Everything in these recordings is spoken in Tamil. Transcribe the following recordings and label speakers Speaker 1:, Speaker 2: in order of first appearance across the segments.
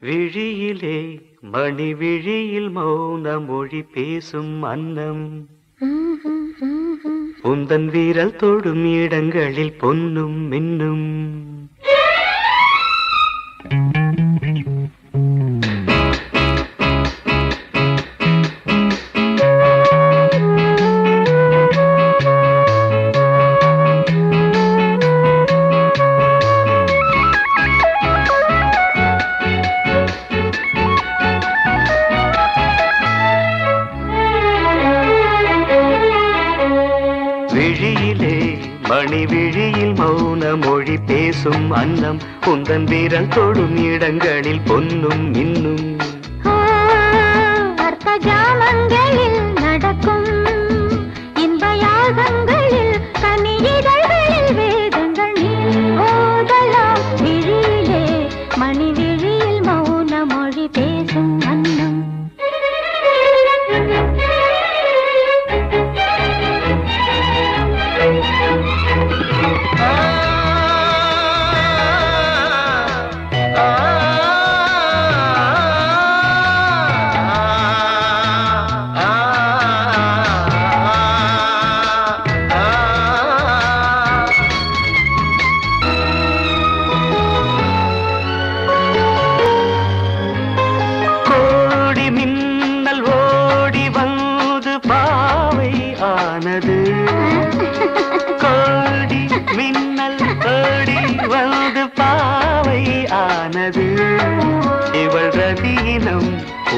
Speaker 1: விழியிலே மணி விழியில் மௌன மொழி பேசும் அன்னம் உந்தன் வீரல் தொடும் இடங்களில் பொன்னும் மின்னும் விழியிலே மணி விழியில் மௌன மொழி பேசும் அன்னம் உந்தன் வீரல் தொடும் இடங்களில் பொன்னும் மின்னும்
Speaker 2: அர்த்த ஜாமங்களில் நடக்கும் இன்ப யாகங்களில் கனியிதழ்களில் வேதங்கள் நீ ஓதலாம் விழியிலே மணி விழியில் மௌன மொழி பேசும் அன்னம்
Speaker 1: கோடி மின்னல் ஓடி வந்து பாவை ஆனது இவள் ரதீனம்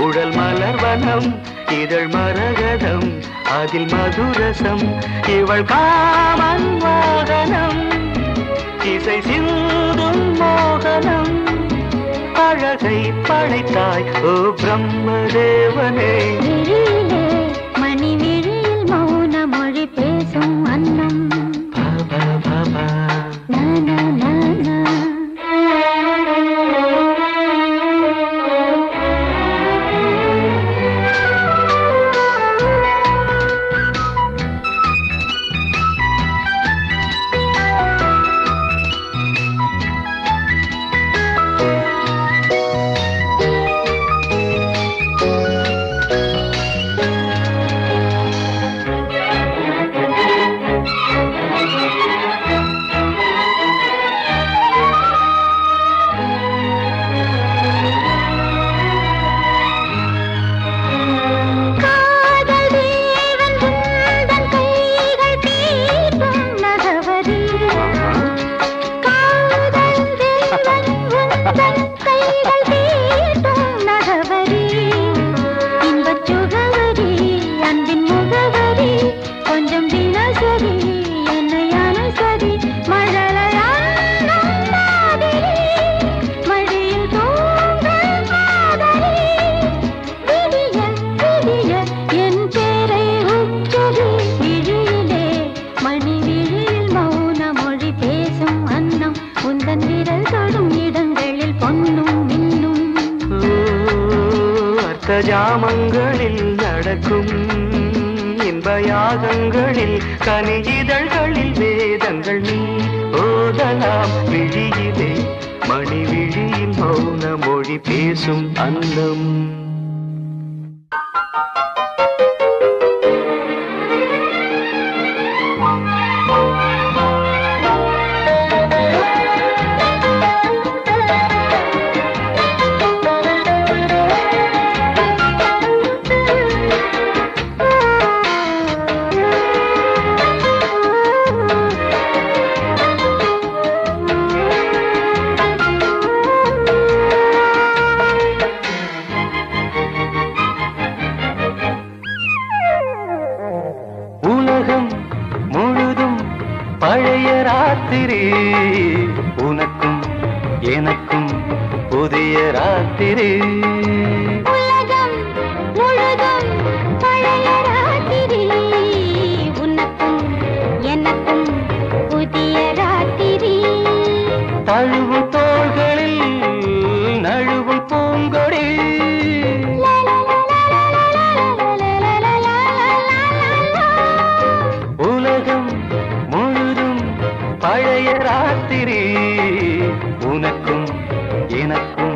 Speaker 1: உடல் மலர்வனம் இதழ் மரகதம் அதில் மதுரசம் இவள் காமன் வாகனம் இசை சிந்தும் மோகனம் அழகை படைத்தாய் ஓ பிரம்மதேவனே
Speaker 2: மணி விழியில் மௌன மொழி பேசும் அன்னம்
Speaker 1: ஜாமங்களில் நடக்கும் இன்ப யாகங்களில் கனியிதழ்களில் வேதங்கள் நீ ஓதலாம் விழியிலே மணி விழியில் மௌன மொழி பேசும் அன்னம் பழைய ராத்திரி உனக்கும் எனக்கும் புதிய ராத்திரி
Speaker 2: உலகம் முழுதும் பழைய ராத்திரி உனக்கும் எனக்கும் புதிய ராத்திரி
Speaker 1: தழுவு தோள்களில் நழுவும் பூங்கொடி உலகம் பழைய ராத்திரி உனக்கும் எனக்கும்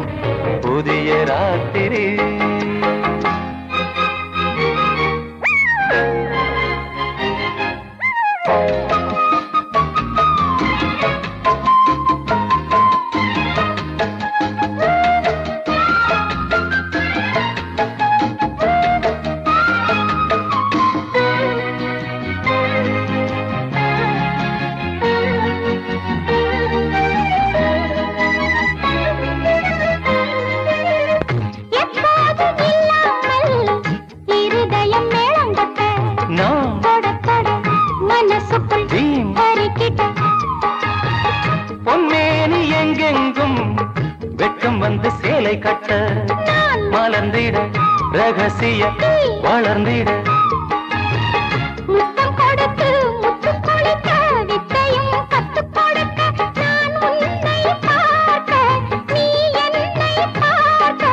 Speaker 1: புதிய ராத்திரி. பொன்மேனி எங்கெங்கும் வெட்கம் வந்து சேலை கட்ட மலர்ந்திட ரகசிய வளர்ந்திட
Speaker 2: முத்தம் கொடுத்து முத்து கொடுக்க வித்தையும் கத்து கொடுக்க நான் உன்னை பார்க்க நீ என்னை பார்க்க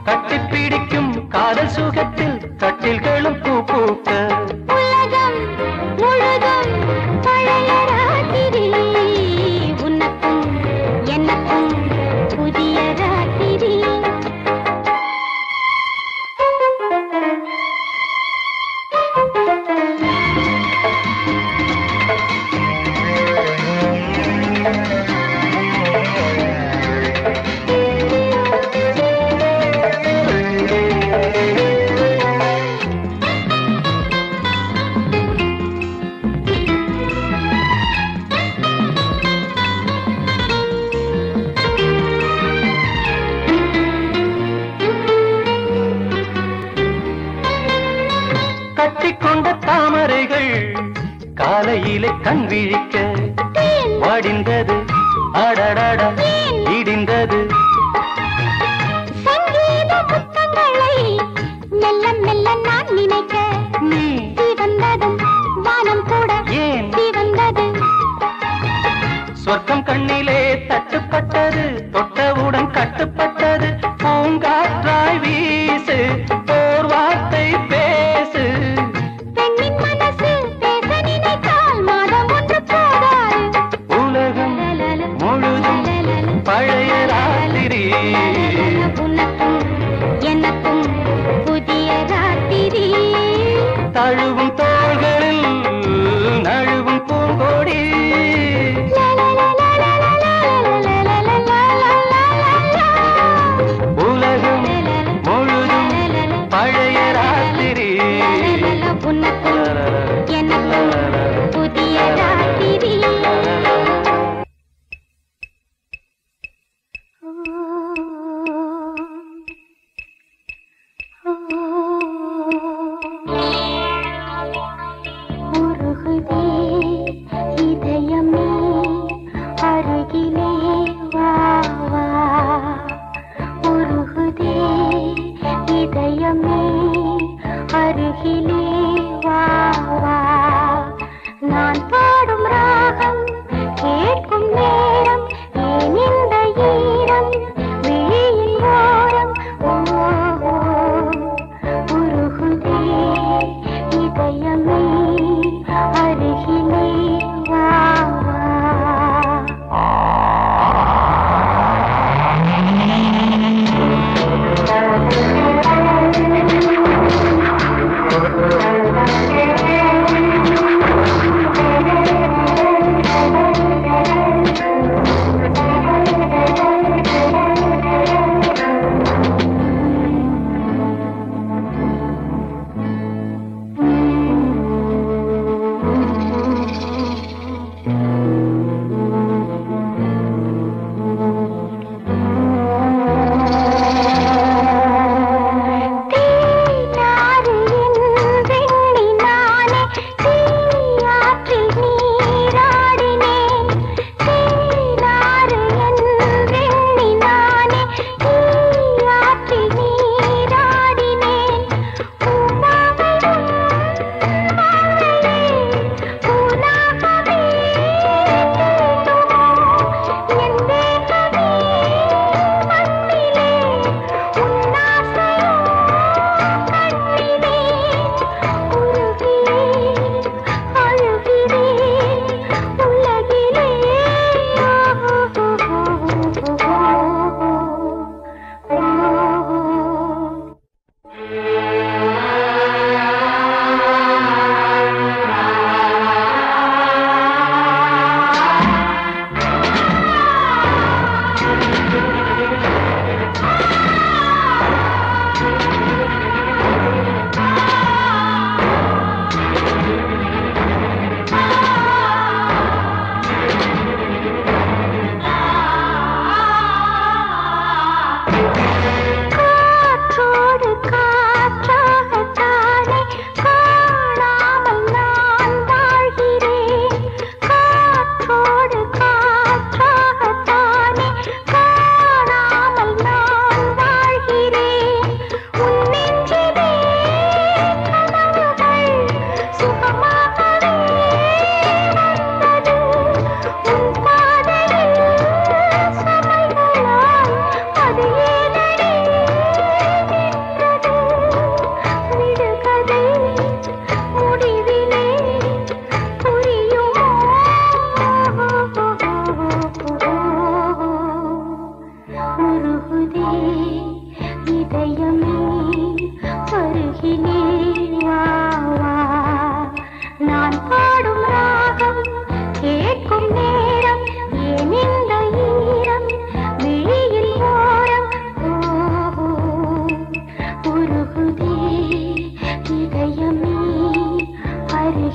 Speaker 1: கட்டி பிடிக்கும் காதல் சுகத்தில் கட்டில்களும் பூ பூக்க
Speaker 2: உலகம் முழுதும் பழைய ராத்திரி உனக்கும் எனக்கும் புதிய ராத்திரி.
Speaker 1: கட்டிக்கொண்ட தாமரைகள் காலையிலே கண் விழிக்க வாடிந்தது அடடட இடிந்தது
Speaker 2: சங்கீத புத்தங்களை மெல்ல மெல்ல நான் நினைக்க
Speaker 1: நீ
Speaker 2: வந்ததும் வானம் கூட
Speaker 1: ஏன்
Speaker 2: வந்தது
Speaker 1: சொர்க்கம் கண்ணிலே தட்டுப்பட்டது தொட்டவுடன் கட்டுப்பட்டது பூங்காற்றாய் வீசு ஓர் வார்த்தை பேசு
Speaker 2: பெண்ணின் மனசு பேச நினைத்தால் மாதம் ஒன்று போதாது
Speaker 1: உலகம் முழுதும் பழைய ராத்திரி
Speaker 2: உனக்கும் எனக்கும் புதிய ராத்திரி
Speaker 1: தழுவும் தோள்களில் நழுவும் பூங்கோடி உலகம் முழுதும் பழைய ராத்திரி
Speaker 2: உனக்கும் எனக்கும் புதிய ராத்திரி. உருகுதே இதயம்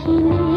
Speaker 2: நெஞ்சிலே